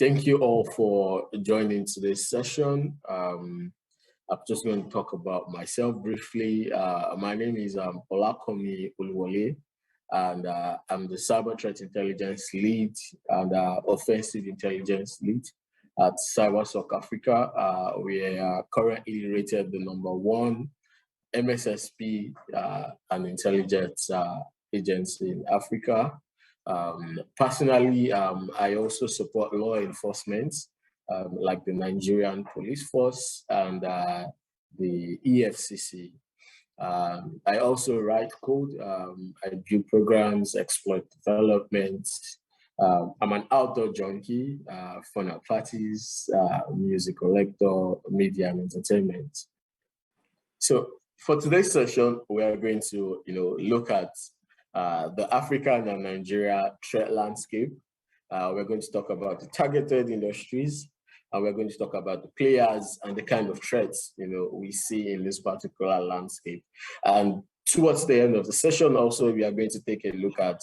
Thank you all for joining today's session. I'm just going to talk about myself briefly. My name is Olakanmi Oluwole, and I'm the Cyber Threat Intelligence Lead and Offensive Intelligence Lead at CyberSOC Africa. We are currently rated the #1 MSSP and intelligence agency in Africa. Personally, I also support law enforcement, like the Nigerian Police Force and the EFCC. I also write code. I build programs, exploit development. I'm an outdoor junkie, fun at parties, music collector, media and entertainment. So for today's session, we are going to look at the African and Nigeria threat landscape. We're going to talk about the targeted industries, and we're going to talk about the players and the kind of threats we see in this particular landscape. And towards the end of the session, also we are going to take a look at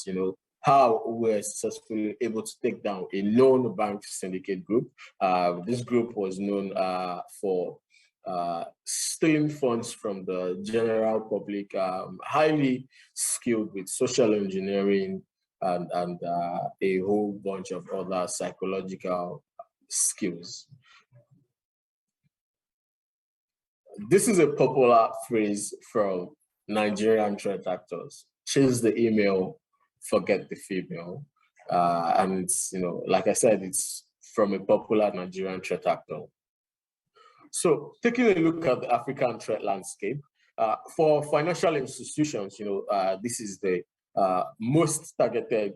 how we're successfully able to take down a known bank syndicate group. This group was known for stealing funds from the general public, highly skilled with social engineering and a whole bunch of other psychological skills. This is a popular phrase from Nigerian threat actors: chase the email, forget the female. And like I said, it's from a popular Nigerian threat actor. So taking a look at the African threat landscape, for financial institutions, this is the most targeted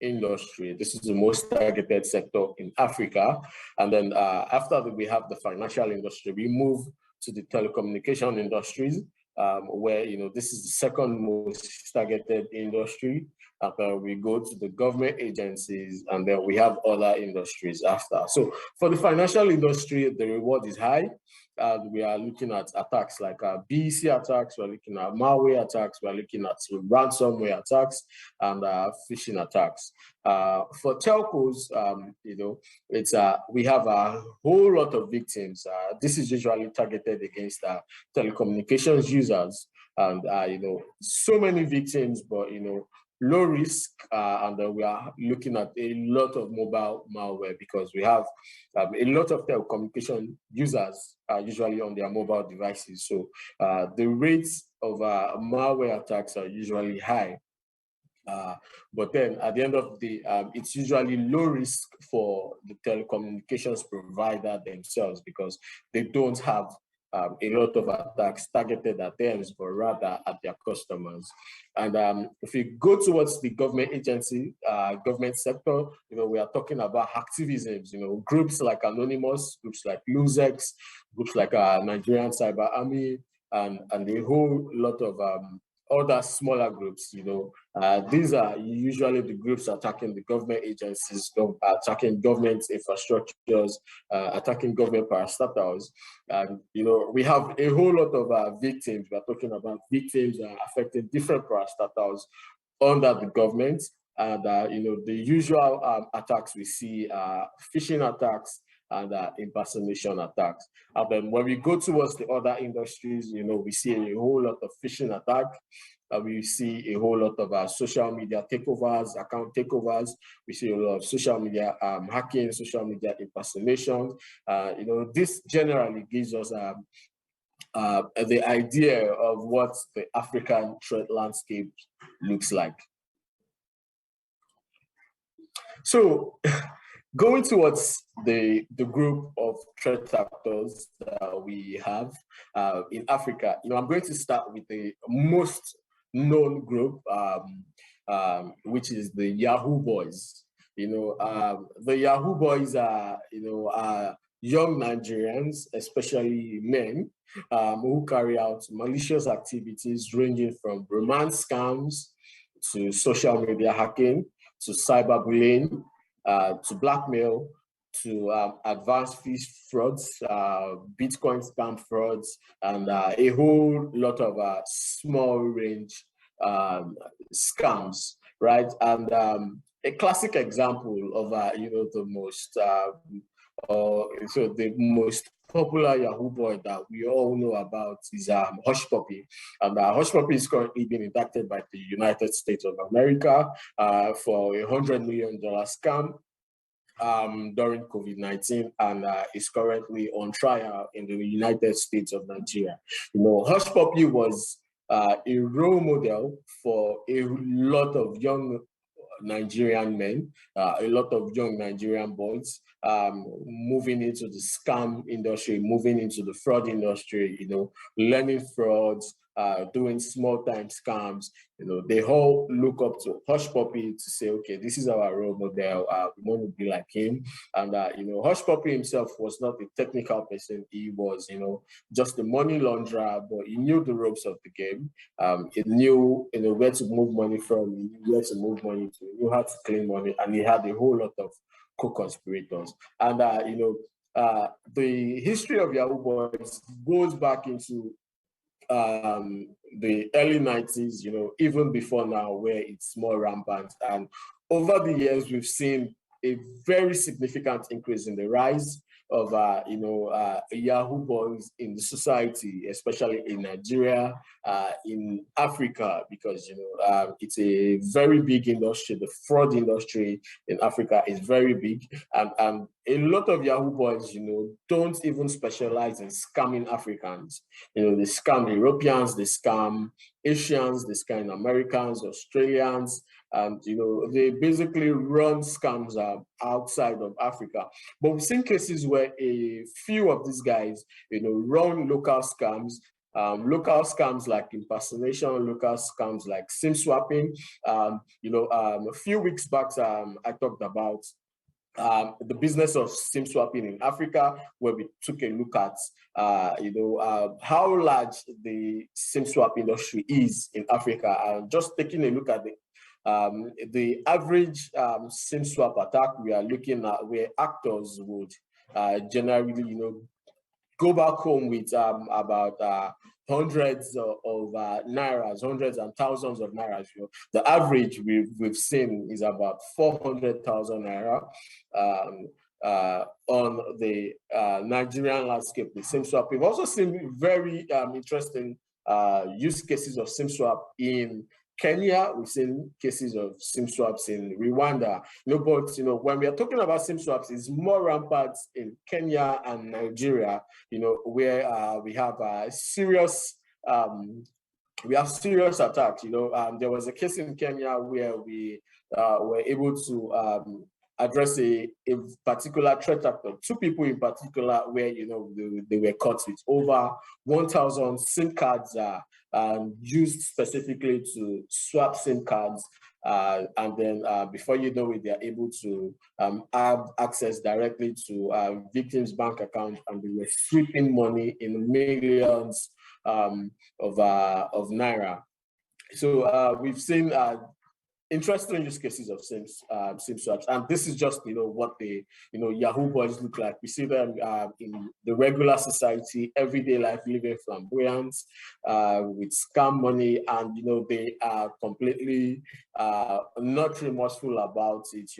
industry. This is the most targeted sector in Africa. And then after that, we have the financial industry. We move to the telecommunication industries, where this is the second most targeted industry. After we go to the government agencies, and then we have other industries after. So for the financial industry, the reward is high. And we are looking at attacks like BEC attacks, we're looking at malware attacks, we're looking at ransomware attacks, and phishing attacks. For telcos, it's we have a whole lot of victims. This is usually targeted against telecommunications users, and so many victims, but low risk, and we are looking at a lot of mobile malware because we have a lot of telecommunication users usually on their mobile devices. So the rates of malware attacks are usually high. But then at the end of the day, it's usually low risk for the telecommunications provider themselves because they don't have a lot of attacks targeted at them, but rather at their customers. And if we go towards the government agency, government sector, we are talking about hacktivisms, groups like Anonymous, groups like LUZEX, groups like Nigerian Cyber Army, and a whole lot of other smaller groups. These are usually the groups attacking the government agencies, attacking government infrastructures, attacking government parastatals. And we have a whole lot of victims. We're talking about victims affecting different parastatals under the government. And the usual attacks we see are phishing attacks and impersonation attacks. And then when we go towards the other industries, we see a whole lot of phishing attack. We see a whole lot of social media takeovers, account takeovers. We see a lot of social media hacking, social media impersonation. This generally gives us the idea of what the African threat landscape looks like. So going towards the group of threat actors that we have in Africa, I'm going to start with the most known group, which is the YAHOO boys. The YAHOO boys are, young Nigerians, especially men, who carry out malicious activities ranging from romance scams to social media hacking to cyberbullying, to blackmail, to advanced fish frauds, Bitcoin scam frauds, and a whole lot of small range scams, right? And a classic example of, the most, so the most popular Yahoo boy that we all know about is Hush Puppy. And Hush Puppy is currently being indicted by the United States of America for $100 million scam during COVID-19, and is currently on trial in the United States of Nigeria. Hush Puppy was a role model for a lot of young Nigerian men, a lot of young Nigerian boys moving into the scam industry, moving into the fraud industry, learning frauds, doing small time scams. They all look up to Hush Puppy to say, okay, this is our role model. We want to be like him. And, Hush Puppy himself was not a technical person. He was, just a money launderer, but he knew the ropes of the game. He knew, where to move money from, he knew where to move money to, he knew how to clean money, and he had a whole lot of co-conspirators. And, the history of Yahoo Boys goes back into the early 90s, even before now, where it's more rampant. And over the years, we've seen a very significant increase in the rise of, Yahoo boys in the society, especially in Nigeria, in Africa, because, it's a very big industry. The fraud industry in Africa is very big. And a lot of Yahoo boys, don't even specialize in scamming Africans. They scam Europeans, they scam Asians, they scam Americans, Australians, and they basically run scams outside of Africa. But we've seen cases where a few of these guys, run local scams like impersonation, local scams like SIM swapping. A few weeks back, I talked about the business of SIM swapping in Africa, where we took a look at, how large the SIM swap industry is in Africa, and just taking a look at the average SIM swap attack. We are looking at where actors would generally, go back home with about hundreds of nairas, hundreds and thousands of nairas. The average we've seen is about 400,000 naira on the Nigerian landscape with SIM swap. We've also seen very interesting use cases of SIM swap in Kenya. We've seen cases of SIM swaps in Rwanda. But when we are talking about SIM swaps, it's more rampant in Kenya and Nigeria. Where we have serious attacks. There was a case in Kenya where we were able to address a particular threat actor, two people in particular, where they were caught with over 1,000 SIM cards used specifically to swap SIM cards. And then before you know it, they're able to have access directly to victims' bank accounts, and they were sweeping money in millions of naira. So we've seen interesting use cases of SIM swaps, and this is just what the Yahoo boys look like. We see them in the regular society, everyday life, living flamboyant with scam money, and they are completely not remorseful about it.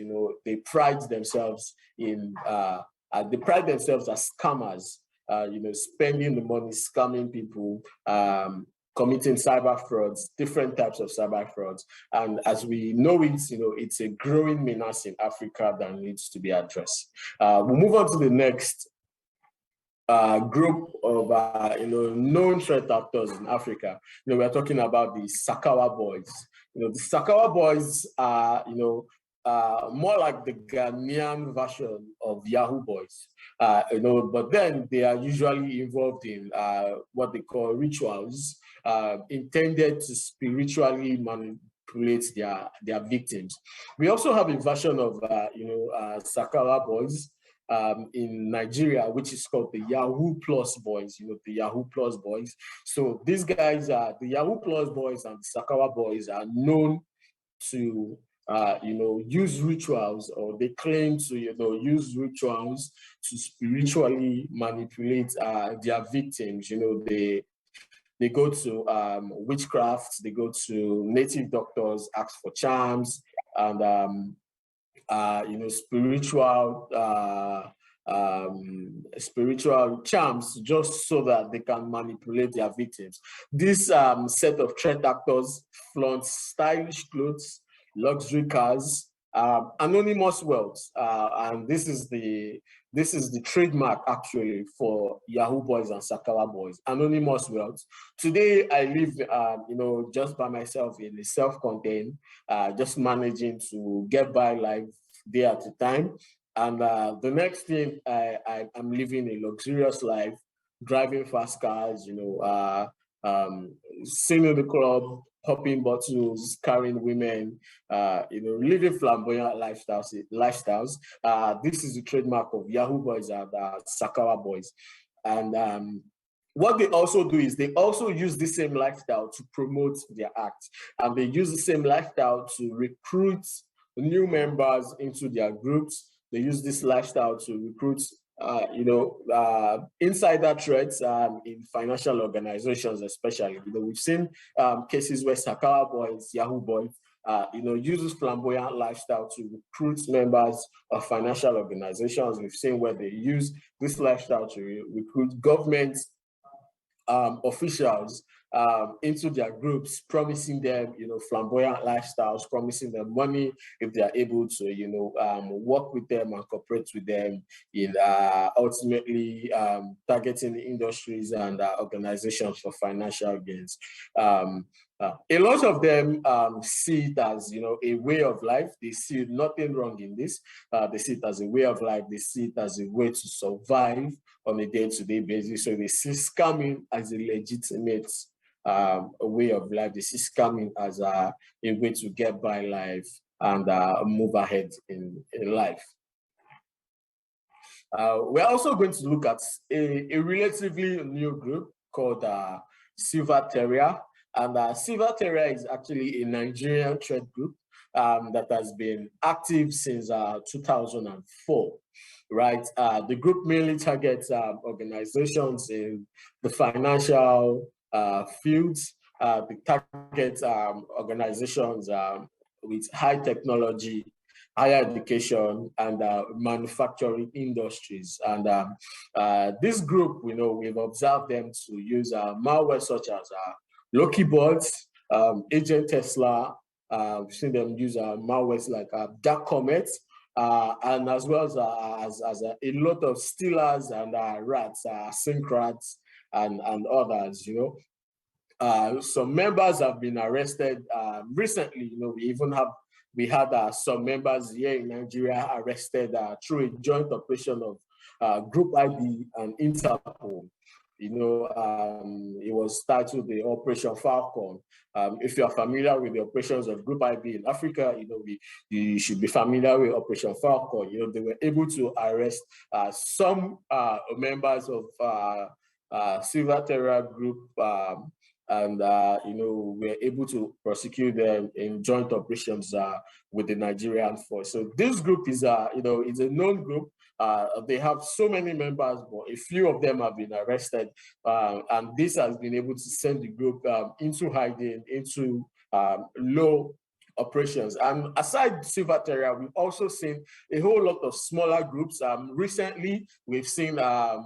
They pride themselves in as scammers. Spending the money, scamming people, committing cyber frauds, different types of cyber frauds. And as we know it, it's a growing menace in Africa that needs to be addressed. We'll move on to the next group of known threat actors in Africa. We're talking about the SAKAWA boys. The SAKAWA boys are, more like the Ghanaian version of Yahoo boys. But then they are usually involved in what they call rituals intended to spiritually manipulate their victims. We also have a version of SAKAWA boys in Nigeria, which is called the Yahoo Plus boys. The Yahoo Plus boys. So these guys are the Yahoo Plus boys, and the SAKAWA boys are known to use rituals, or they claim to use rituals to spiritually manipulate their victims. They go to witchcraft, they go to native doctors, ask for charms, and spiritual charms just so that they can manipulate their victims. This set of threat actors flaunt stylish clothes, luxury cars, anonymous wealth, and this is the trademark actually for Yahoo boys and SAKAWA boys. Anonymous wealth. Today I live, just by myself in a self-contained, just managing to get by life day at a time. And the next thing, I'm living a luxurious life, driving fast cars, singing in the club, popping bottles, carrying women, living flamboyant lifestyles. This is the trademark of Yahoo boys and SAKAWA boys. And what they also do is they also use the same lifestyle to promote their act. And they use the same lifestyle to recruit new members into their groups. They use this lifestyle to recruit insider threats in financial organizations, especially. We've seen cases where SAKAWA boys, Yahoo boys, uses flamboyant lifestyle to recruit members of financial organizations. We've seen where they use this lifestyle to recruit government officials into their groups, promising them, flamboyant lifestyles, promising them money if they are able to, work with them and cooperate with them in ultimately targeting industries and organizations for financial gains. A lot of them see it as, a way of life. They see nothing wrong in this. They see it as a way of life. They see it as a way to survive on a day-to-day basis. So they see scamming as a legitimate way of life. They see scamming as a way to get by life and move ahead in life. We're also going to look at a relatively new group called SILVERTERRIER. And SILVERTERRIER is actually a Nigerian threat group that has been active since 2004, right? The group mainly targets organizations in the financial fields. They target organizations with high technology, higher education, and manufacturing industries. And this group, we've observed them to use malware such as Loki bots, Agent Tesla. We've seen them use malwares like Dark Comet, and as well as a lot of stealers and rats, sync rats, and others. Some members have been arrested recently. We had some members here in Nigeria arrested through a joint operation of Group IB and Interpol. It was titled the Operation Falcon. If you are familiar with the operations of Group IB in Africa, you should be familiar with Operation Falcon. They were able to arrest some members of SILVERTERRIER group, and we're able to prosecute them in joint operations with the Nigerian force. So this group is it's a known group. They have so many members, but a few of them have been arrested, and this has been able to send the group into hiding, into low operations. And aside SILVERTERRIER, we've also seen a whole lot of smaller groups. Recently, we've seen a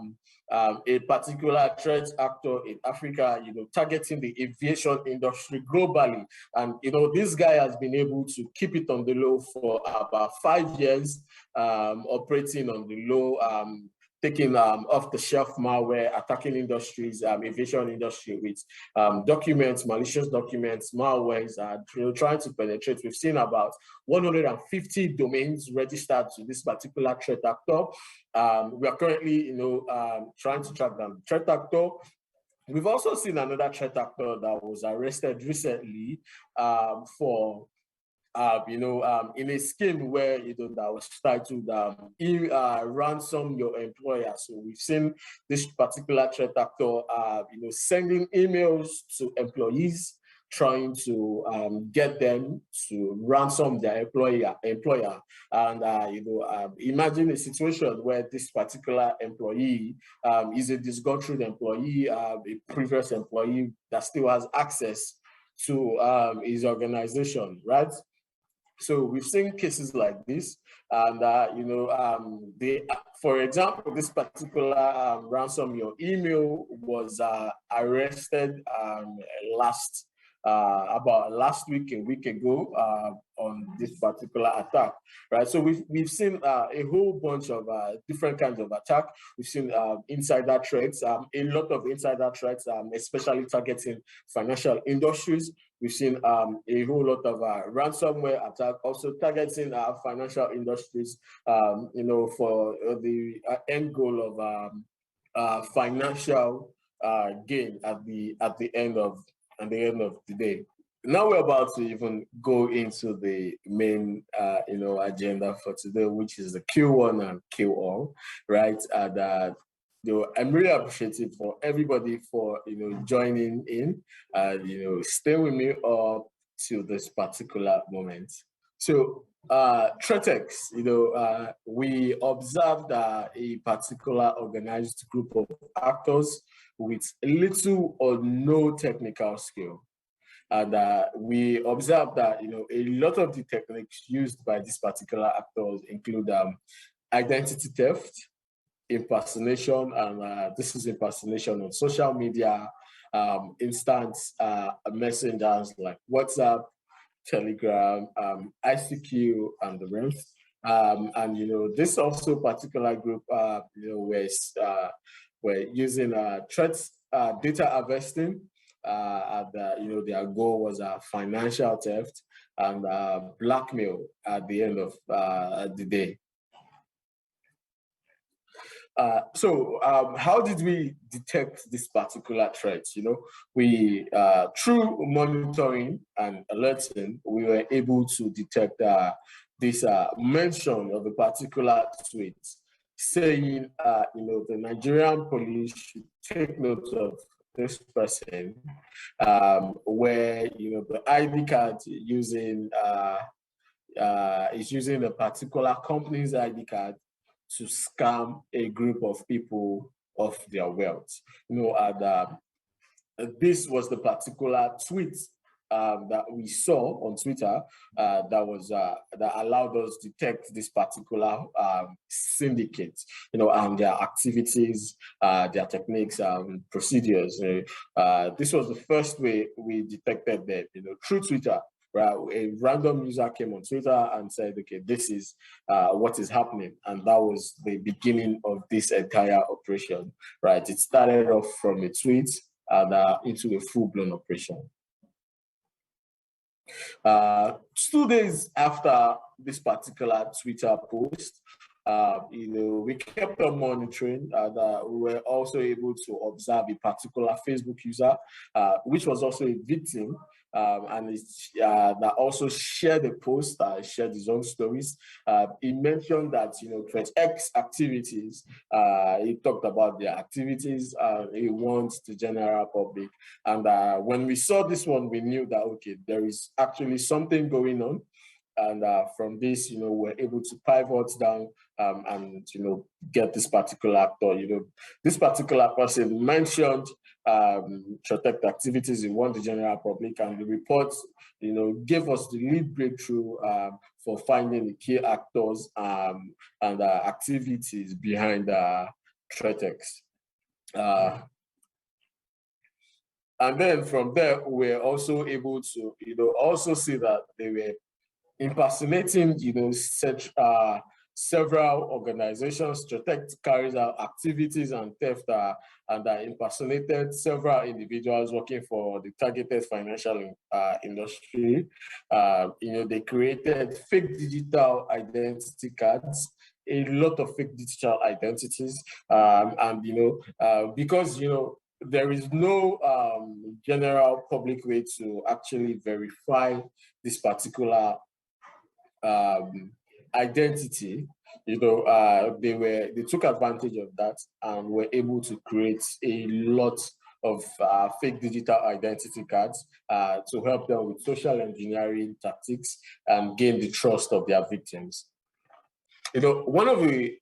particular threat actor in Africa, targeting the aviation industry globally. And, this guy has been able to keep it on the low for about 5 years, operating on the low, taking off-the-shelf malware, attacking industries, aviation industry with documents, malicious documents, malwares, trying to penetrate. We've seen about 150 domains registered to this particular threat actor. We are currently, trying to track down the threat actor. We've also seen another threat actor that was arrested recently for in a scheme where that was titled ransom your employer. So we've seen this particular threat actor sending emails to employees, trying to get them to ransom their employer. And imagine a situation where this particular employee is a disgruntled employee, a previous employee that still has access to his organization, right? So we've seen cases like this, and for example, this particular ransomware email was arrested about last week, a week ago, on this particular attack, right? So we've seen a whole bunch of different kinds of attack. We've seen insider threats, a lot of insider threats, especially targeting financial industries. We've seen a whole lot of ransomware attack, also targeting financial industries, for the end goal of financial gain at the end of the day. Now we're about to even go into the main, agenda for today, which is the kill one and kill all, right? And I'm really appreciative for everybody for joining in and stay with me up to this particular moment. So Tretex, we observed a particular organized group of actors with little or no technical skill. And we observed that a lot of the techniques used by these particular actors include identity theft, impersonation, and this is impersonation on social media, instant messengers like WhatsApp, Telegram, ICQ, and the rest. And this also particular group, were using threats, data harvesting, and their goal was financial theft and blackmail at the end of the day. So how did we detect this particular threat? We through monitoring and alerting, we were able to detect this mention of a particular tweet saying, the Nigerian police should take note of this person, where the ID card using is using a particular company's ID card to scam a group of people of their wealth. And this was the particular tweet that we saw on Twitter that allowed us to detect this particular syndicate, and their activities, their techniques, and procedures. This was the first way we detected them, through Twitter. Right, a random user came on Twitter and said, okay, this is what is happening. And that was the beginning of this entire operation, right? It started off from a tweet and into a full-blown operation. 2 days after this particular Twitter post, we kept on monitoring, and we were also able to observe a particular Facebook user, which was also a victim, and that also shared a post, shared his own stories. He mentioned that, ThreatX activities, he talked about their activities, he wants the general public. And when we saw this one, we knew that, okay, there is actually something going on. And from this, we're able to pivot down and, get this particular actor. This particular person mentioned protect activities in the general public, and the report, gave us the lead breakthrough for finding the key actors and activities behind Tretex. And then from there, we're also able to, also see that they were impersonating, several organizations. Tretex carries out activities and theft and impersonated several individuals working for the targeted financial industry. They created fake digital identity cards, a lot of fake digital identities, because there is no general public way to actually verify this particular identity. They took advantage of that and were able to create a lot of fake digital identity cards to help them with social engineering tactics and gain the trust of their victims. One of the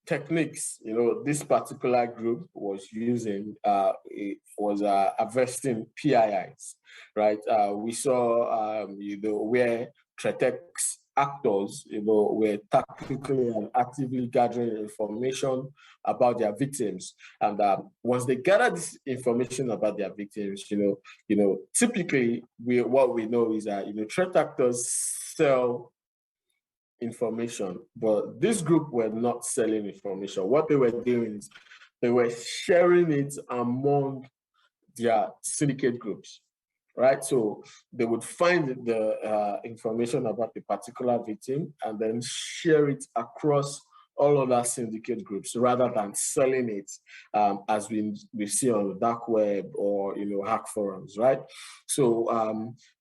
techniques, this particular group was using harvesting PIIs, right? We saw, where threat-ex actors, were tactically and actively gathering information about their victims. And once they gather this information about their victims, typically what we know is that, threat actors sell information, but this group were not selling information. What they were doing is they were sharing it among their syndicate groups, right? So they would find the information about the particular victim and then share it across all other syndicate groups rather than selling it as we see on the dark web or hack forums, right? So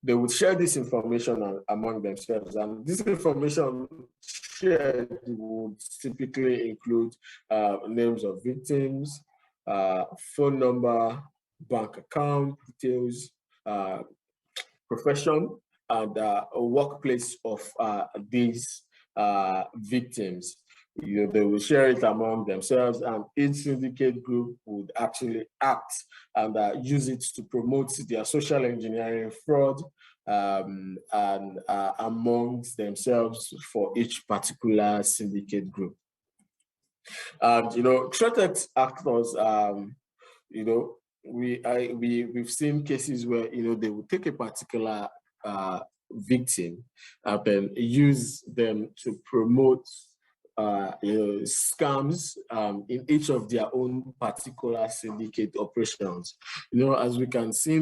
they would share this information among themselves, and this information shared would typically include names of victims, phone number, bank account details, profession, and a workplace of these victims. They will share it among themselves, and each syndicate group would actually act and use it to promote their social engineering fraud amongst themselves for each particular syndicate group. And threat actors, we've seen cases where they will take a particular victim and then use them to promote scams in each of their own particular syndicate operations. As we can see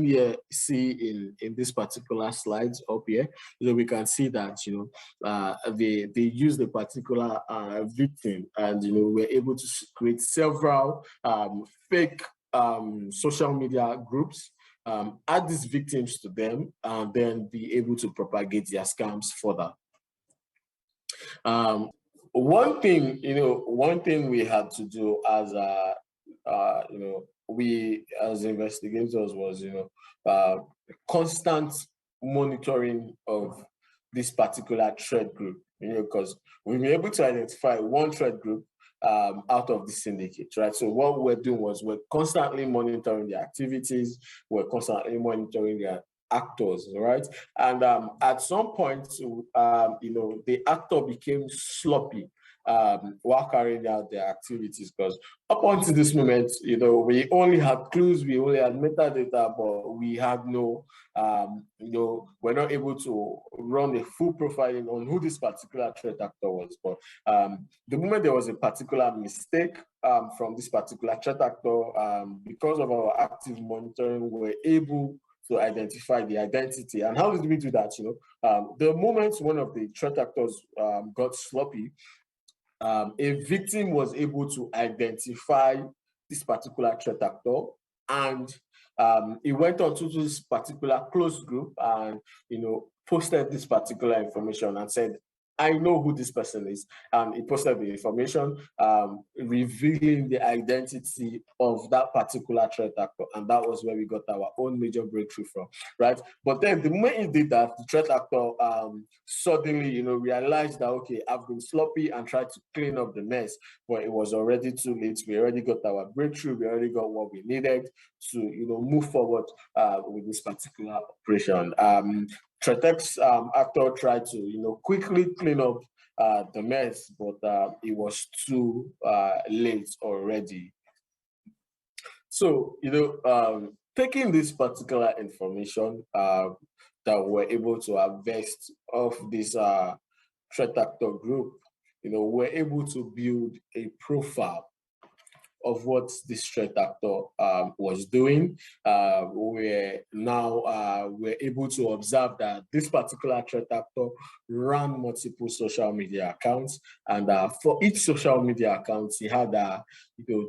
in this particular slides up here, we can see that they use the particular victim, and we're able to create several fake social media groups, add these victims to them, and then be able to propagate their scams further. One thing we had to do as we as investigators was constant monitoring of this particular threat group, because we were able to identify one threat group out of the syndicate, right? So what we're doing was we're constantly monitoring their activities, we're constantly monitoring their actors, right? And at some point, the actor became sloppy while carrying out their activities, because up until this moment, we only had clues, we only had metadata, but we had no, we're not able to run a full profiling on who this particular threat actor was. But the moment there was a particular mistake from this particular threat actor, because of our active monitoring, we were able to identify the identity. And how did we do that? The moment one of the threat actors got sloppy, a victim was able to identify this particular threat actor, and he went on to this particular closed group and posted this particular information and said, I know who this person is. And he posted the information revealing the identity of that particular threat actor. And that was where we got our own major breakthrough from, right? But then the moment he did that, the threat actor suddenly, realized that, okay, I've been sloppy, and tried to clean up the mess, but it was already too late. We already got our breakthrough. We already got what we needed to, move forward with this particular operation. threat-ex actor tried to, quickly clean up the mess, but it was too late already. So, taking this particular information that we're able to harvest of this threat actor group, we're able to build a profile of what this threat actor was doing. We're able to observe that this particular threat actor ran multiple social media accounts, and for each social media account, he had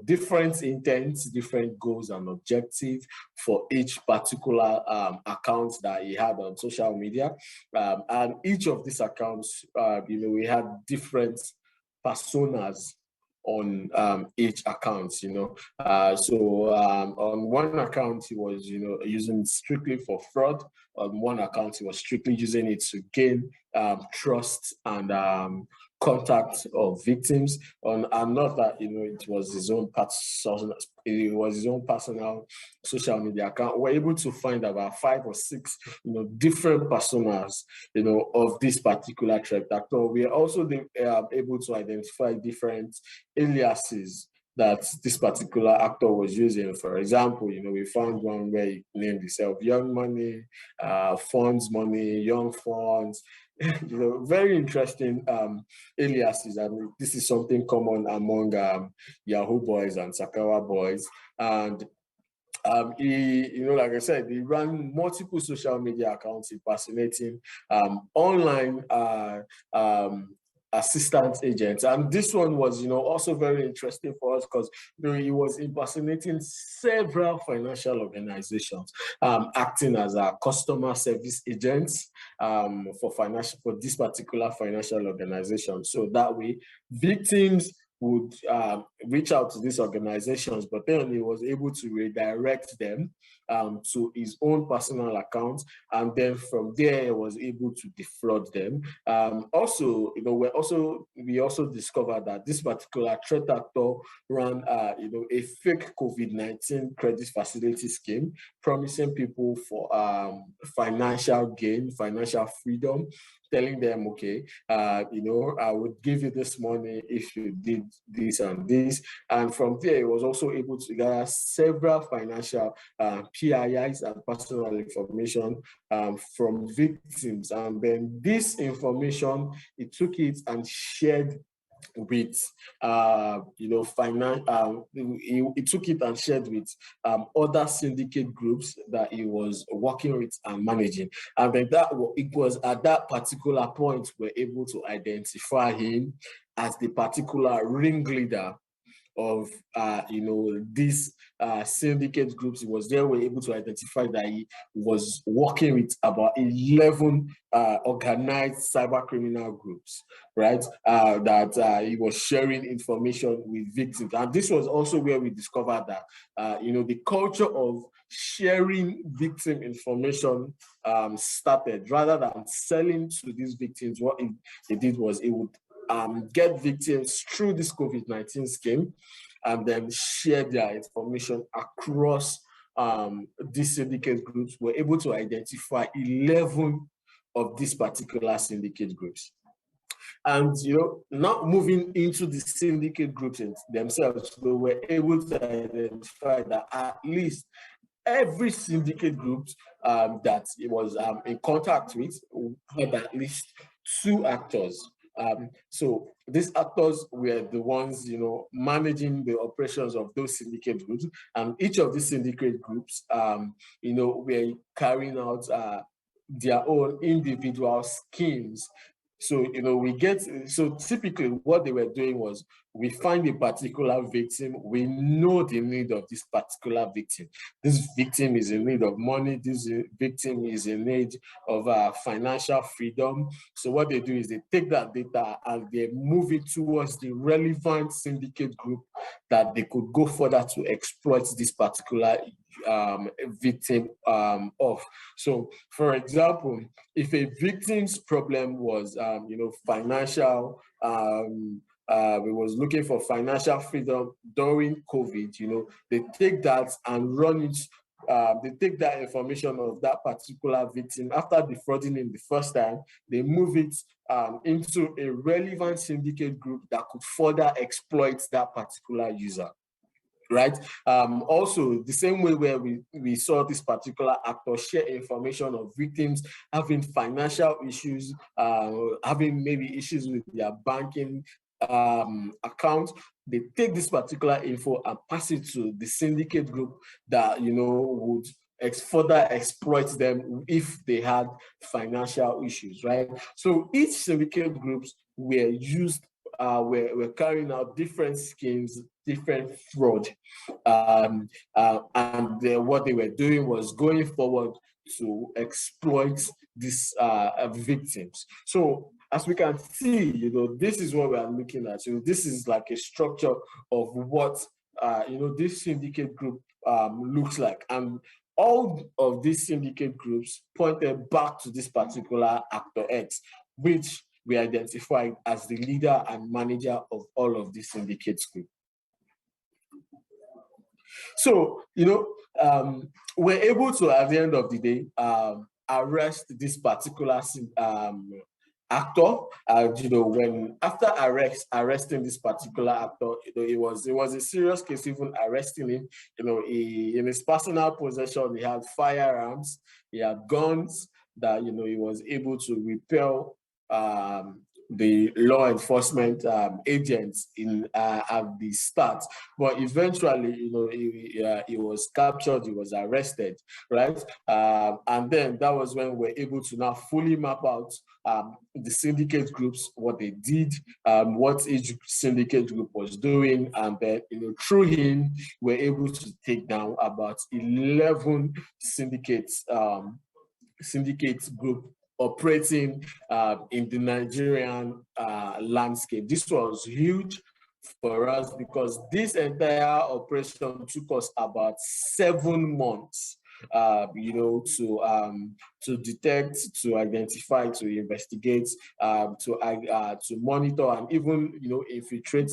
different intents, different goals and objectives for each particular account that he had on social media. And each of these accounts, we had different personas on each account, so on one account he was using strictly for fraud. On one account he was strictly using it to gain trust and contact of victims on, and not that it was his own personal social media account. We're able to find about 5 or 6 different personas of this particular threat actor. We are also able to identify different aliases that this particular actor was using. For example, we found one where he named himself Young Money, Funds Money, Young Funds. Very interesting aliases, and this is something common among YAHOO boys and SAKAWA boys. And he, like I said, he ran multiple social media accounts impersonating online assistant agents. And this one was, also very interesting for us because, he was impersonating several financial organizations, acting as a customer service agents for this particular financial organization. So that way, victims would reach out to these organizations, but then he was able to redirect them to his own personal account, and then from there he was able to defraud them. Also, we also discovered that this particular threat actor ran a fake COVID-19 credit facility scheme, promising people for financial gain, financial freedom, telling them, okay, I would give you this money if you did this and this. And from there, he was also able to gather several financial PIIs and personal information from victims. And then this information, he took it and shared with he took it and shared with other syndicate groups that he was working with and managing. And then it was at that particular point we're able to identify him as the particular ringleader of these syndicate groups. He was there. We're able to identify that he was working with about 11 organized cyber criminal groups, right? That he was sharing information with victims. And this was also where we discovered that the culture of sharing victim information started. Rather than selling to these victims, what he did was he would get victims through this COVID-19 scheme and then share their information across these syndicate groups. We're able to identify 11 of these particular syndicate groups. And now moving into the syndicate groups themselves, we were able to identify that at least every syndicate group that he was in contact with had at least 2 actors. So these actors were the ones, managing the operations of those syndicate groups, and each of these syndicate groups, were carrying out their own individual schemes. So, so typically what they were doing was, we find a particular victim, we know the need of this particular victim. This victim is in need of money, this victim is in need of financial freedom. So what they do is they take that data and they move it towards the relevant syndicate group that they could go further to exploit this particular victim of. So, for example, if a victim's problem was, financial, we was looking for financial freedom during COVID, they take that and run it. They take that information of that particular victim after defrauding him the first time. They move it into a relevant syndicate group that could further exploit that particular user. Right. Also, the same way where we saw this particular actor share information of victims having financial issues, having maybe issues with their banking account, they take this particular info and pass it to the syndicate group that would further exploit them if they had financial issues, right? So each syndicate groups were used. We're carrying out different schemes, different fraud, and what they were doing was going forward to exploit these victims. So as we can see, this is what we are looking at. This is like a structure of what this syndicate group looks like, and all of these syndicate groups pointed back to this particular actor X. which we identified as the leader and manager of all of these syndicates group. So, we're able to, at the end of the day, arrest this particular actor. When after arresting this particular actor, it was a serious case. Even arresting him, in his personal possession, he had firearms, he had guns that he was able to repel the law enforcement agents at the start. But eventually, he was captured, he was arrested, right? And then that was when we're able to now fully map out the syndicate groups, what they did, what each syndicate group was doing, and then through him, we're able to take down about 11 syndicates group operating in the Nigerian landscape. This was huge for us because this entire operation took us about 7 months, to detect, to identify, to investigate, to monitor, and even infiltrate,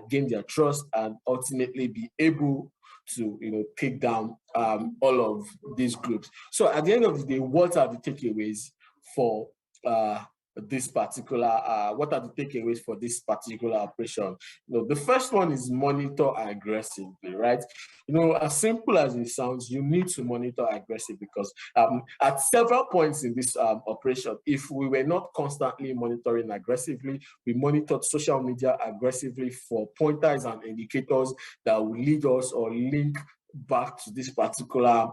gain their trust, and ultimately be able to take down all of these groups. So at the end of the day, what are the takeaways for this particular operation? The first one is monitor aggressively, right? As simple as it sounds, you need to monitor aggressively because at several points in this operation, if we were not constantly monitoring aggressively, we monitored social media aggressively for pointers and indicators that will lead us or link back to this particular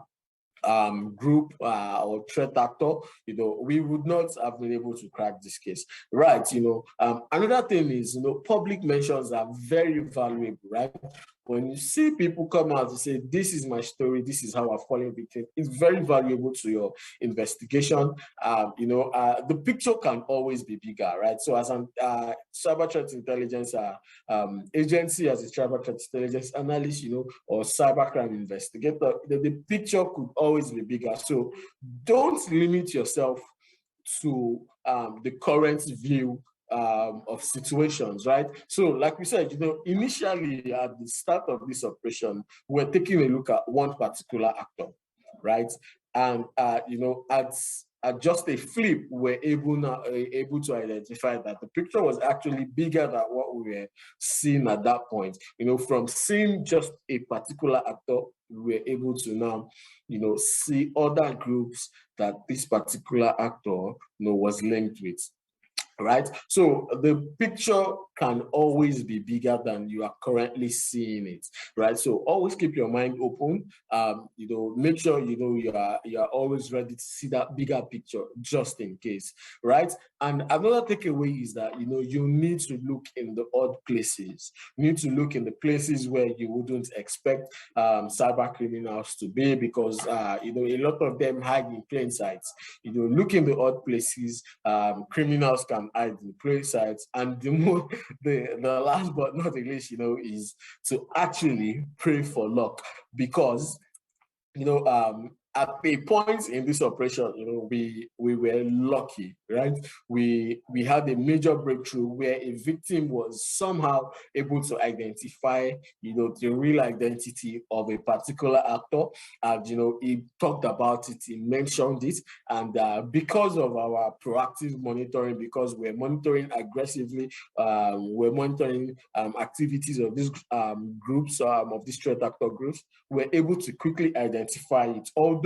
group or threat actor, we would not have been able to crack this case, right? Another thing is, public mentions are very valuable, right? When you see people come out to say, this is my story, this is how I've fallen victim, it's very valuable to your investigation. The picture can always be bigger, right? So as a cyber threat intelligence agency, as a cyber threat intelligence analyst, or cybercrime investigator, the picture could always be bigger. So don't limit yourself to the current view of situations, right? So like we said, initially at the start of this operation, we're taking a look at one particular actor, right? And at just a flip, we're able to identify that the picture was actually bigger than what we were seeing at that point. From seeing just a particular actor, we're able to now, see other groups that this particular actor, was linked with. Right? So the picture can always be bigger than you are currently seeing it, right? So always keep your mind open. Make sure you are always ready to see that bigger picture just in case, right? And another takeaway is that you need to look in the odd places. You need to look in the places where you wouldn't expect cyber criminals to be, because a lot of them hide in plain sight. Look in the odd places. Criminals can hide in plain sight, and the last but not the least, is to actually pray for luck, because at a point in this operation, we were lucky, right? We had a major breakthrough where a victim was somehow able to identify, the real identity of a particular actor. And, he talked about it, he mentioned it. And because of our proactive monitoring, because we're monitoring aggressively, we're monitoring activities of these groups, of these threat actor groups, we're able to quickly identify it. Although,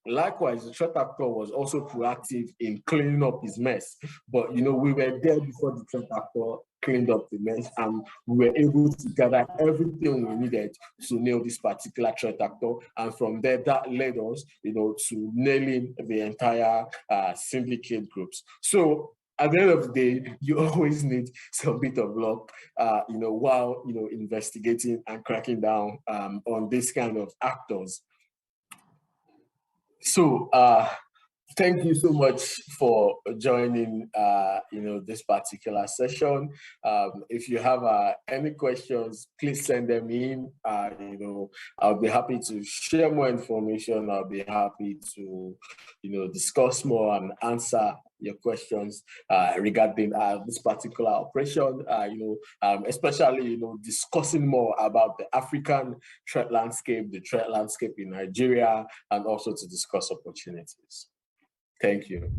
likewise, the threat actor was also proactive in cleaning up his mess. But, we were there before the threat actor cleaned up the mess, and we were able to gather everything we needed to nail this particular threat actor. And from there, that led us, to nailing the entire syndicate groups. So at the end of the day, you always need some bit of luck, while, investigating and cracking down on this kind of actors. So thank you so much for joining, this particular session. If you have any questions, please send them in. I'll be happy to share more information. I'll be happy to, discuss more and answer your questions regarding this particular operation, especially, discussing more about the African threat landscape, the threat landscape in Nigeria, and also to discuss opportunities. Thank you.